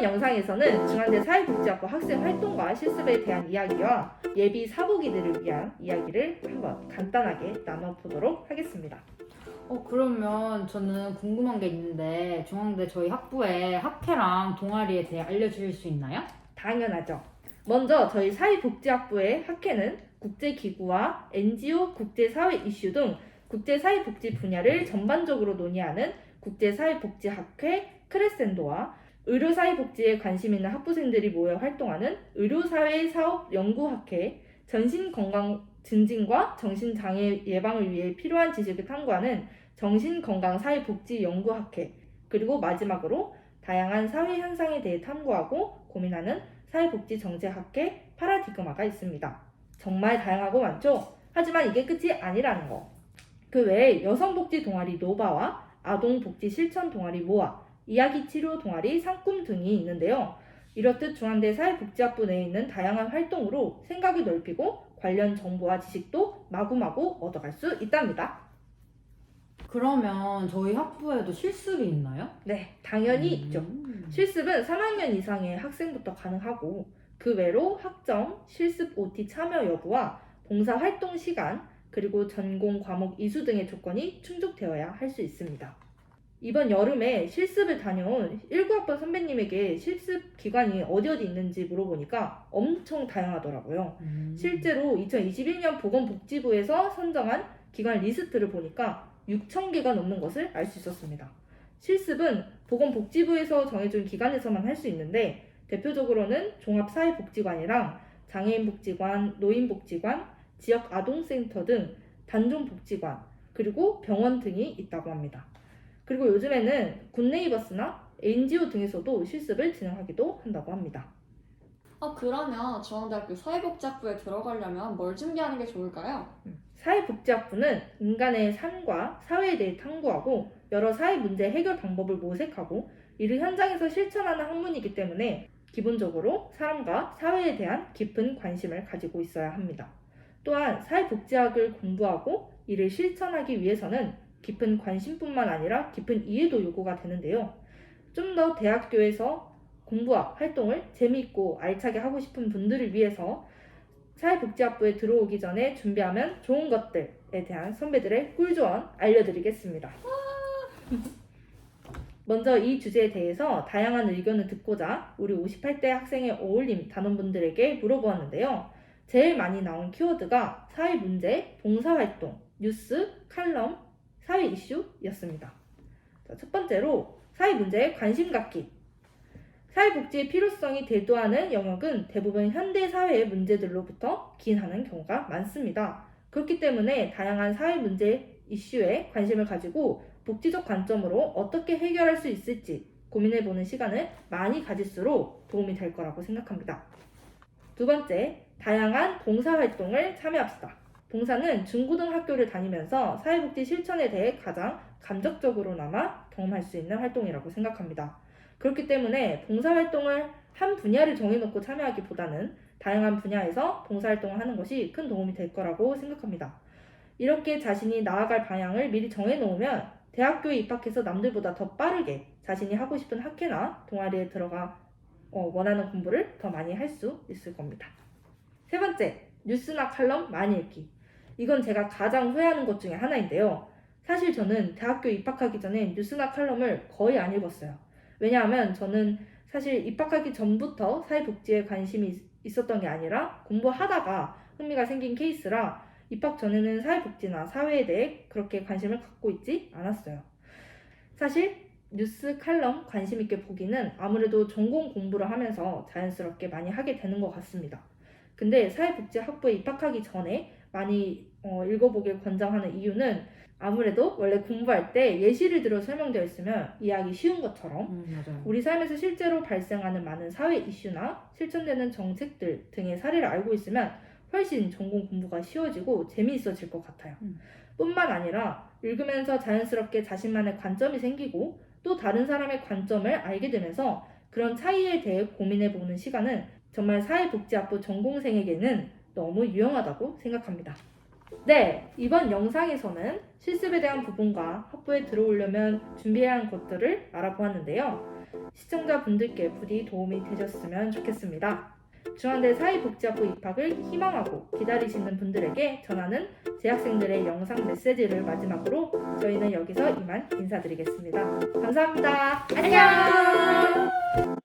이번 영상에서는 중앙대 사회복지학부 학생 활동과 실습에 대한 이야기와 예비 사복이들을 위한 이야기를 한번 간단하게 나눠보도록 하겠습니다. 그러면 저는 궁금한 게 있는데 중앙대 저희 학부의 학회랑 동아리에 대해 알려주실 수 있나요? 당연하죠. 먼저 저희 사회복지학부의 학회는 국제기구와 NGO, 국제사회 이슈 등 국제사회복지 분야를 전반적으로 논의하는 국제사회복지학회 크레센도와 의료사회복지에 관심 있는 학부생들이 모여 활동하는 의료사회사업연구학회, 정신건강 증진과 정신장애 예방을 위해 필요한 지식을 탐구하는 정신건강사회복지연구학회, 그리고 마지막으로 다양한 사회 현상에 대해 탐구하고 고민하는 사회복지정책학회 파라디그마가 있습니다. 정말 다양하고 많죠? 하지만 이게 끝이 아니라는 거. 그 외에 여성복지 동아리 노바와 아동복지 실천 동아리 모아, 이야기치료 동아리 상꿈 등이 있는데요. 이렇듯 중앙대 사회복지학부 내에 있는 다양한 활동으로 생각이 넓히고 관련 정보와 지식도 마구마구 얻어갈 수 있답니다. 그러면 저희 학부에도 실습이 있나요? 네, 당연히 있죠. 실습은 3학년 이상의 학생부터 가능하고 그 외로 학점, 실습 OT 참여 여부와 봉사활동 시간, 그리고 전공 과목 이수 등의 조건이 충족되어야 할 수 있습니다. 이번 여름에 실습을 다녀온 19학번 선배님에게 실습 기관이 어디 있는지 물어보니까 엄청 다양하더라고요. 실제로 2021년 보건복지부에서 선정한 기관 리스트를 보니까 6,000개가 넘는 것을 알 수 있었습니다. 실습은 보건복지부에서 정해준 기관에서만 할 수 있는데 대표적으로는 종합사회복지관이랑 장애인복지관, 노인복지관, 지역아동센터 등 단종복지관, 그리고 병원 등이 있다고 합니다. 그리고 요즘에는 굿네이버스나 NGO 등에서도 실습을 진행하기도 한다고 합니다. 그러면 중앙대학교 사회복지학부에 들어가려면 뭘 준비하는 게 좋을까요? 사회복지학부는 인간의 삶과 사회에 대해 탐구하고 여러 사회 문제 해결 방법을 모색하고 이를 현장에서 실천하는 학문이기 때문에 기본적으로 사람과 사회에 대한 깊은 관심을 가지고 있어야 합니다. 또한 사회복지학을 공부하고 이를 실천하기 위해서는 깊은 관심뿐만 아니라 깊은 이해도 요구가 되는데요. 좀 더 대학교에서 공부와 활동을 재미있고 알차게 하고 싶은 분들을 위해서 사회복지학부에 들어오기 전에 준비하면 좋은 것들에 대한 선배들의 꿀조언 알려드리겠습니다. 먼저 이 주제에 대해서 다양한 의견을 듣고자 우리 58대 학생의 어울림 단원분들에게 물어보았는데요. 제일 많이 나온 키워드가 사회문제, 봉사활동, 뉴스, 칼럼, 사회 이슈였습니다. 첫 번째로 사회문제에 관심 갖기. 사회복지의 필요성이 대두하는 영역은 대부분 현대사회의 문제들로부터 기인하는 경우가 많습니다. 그렇기 때문에 다양한 사회문제 이슈에 관심을 가지고 복지적 관점으로 어떻게 해결할 수 있을지 고민해보는 시간을 많이 가질수록 도움이 될 거라고 생각합니다. 두 번째, 다양한 봉사활동을 참여합시다. 봉사는 중고등학교를 다니면서 사회복지 실천에 대해 가장 감적적으로나마 경험할 수 있는 활동이라고 생각합니다. 그렇기 때문에 봉사활동을 한 분야를 정해놓고 참여하기보다는 다양한 분야에서 봉사활동을 하는 것이 큰 도움이 될 거라고 생각합니다. 이렇게 자신이 나아갈 방향을 미리 정해놓으면 대학교에 입학해서 남들보다 더 빠르게 자신이 하고 싶은 학회나 동아리에 들어가 원하는 공부를 더 많이 할 수 있을 겁니다. 세 번째, 뉴스나 칼럼 많이 읽기. 이건 제가 가장 후회하는 것 중에 하나인데요. 사실 저는 대학교 입학하기 전에 뉴스나 칼럼을 거의 안 읽었어요. 왜냐하면 저는 사실 입학하기 전부터 사회복지에 관심이 있었던 게 아니라 공부하다가 흥미가 생긴 케이스라 입학 전에는 사회복지나 사회에 대해 그렇게 관심을 갖고 있지 않았어요. 사실 뉴스, 칼럼 관심 있게 보기는 아무래도 전공 공부를 하면서 자연스럽게 많이 하게 되는 것 같습니다. 근데 사회복지학부에 입학하기 전에 많이 읽어보길 권장하는 이유는 아무래도 원래 공부할 때 예시를 들어 설명되어 있으면 이해하기 쉬운 것처럼 맞아요. 우리 삶에서 실제로 발생하는 많은 사회 이슈나 실천되는 정책들 등의 사례를 알고 있으면 훨씬 전공 공부가 쉬워지고 재미있어질 것 같아요. 뿐만 아니라 읽으면서 자연스럽게 자신만의 관점이 생기고 또 다른 사람의 관점을 알게 되면서 그런 차이에 대해 고민해보는 시간은 정말 사회복지학부 전공생에게는 너무 유용하다고 생각합니다. 네, 이번 영상에서는 실습에 대한 부분과 학부에 들어오려면 준비해야 하는 것들을 알아보았는데요. 시청자분들께 부디 도움이 되셨으면 좋겠습니다. 중앙대 사회복지학부 입학을 희망하고 기다리시는 분들에게 전하는 재학생들의 영상 메시지를 마지막으로 저희는 여기서 이만 인사드리겠습니다. 감사합니다. 안녕!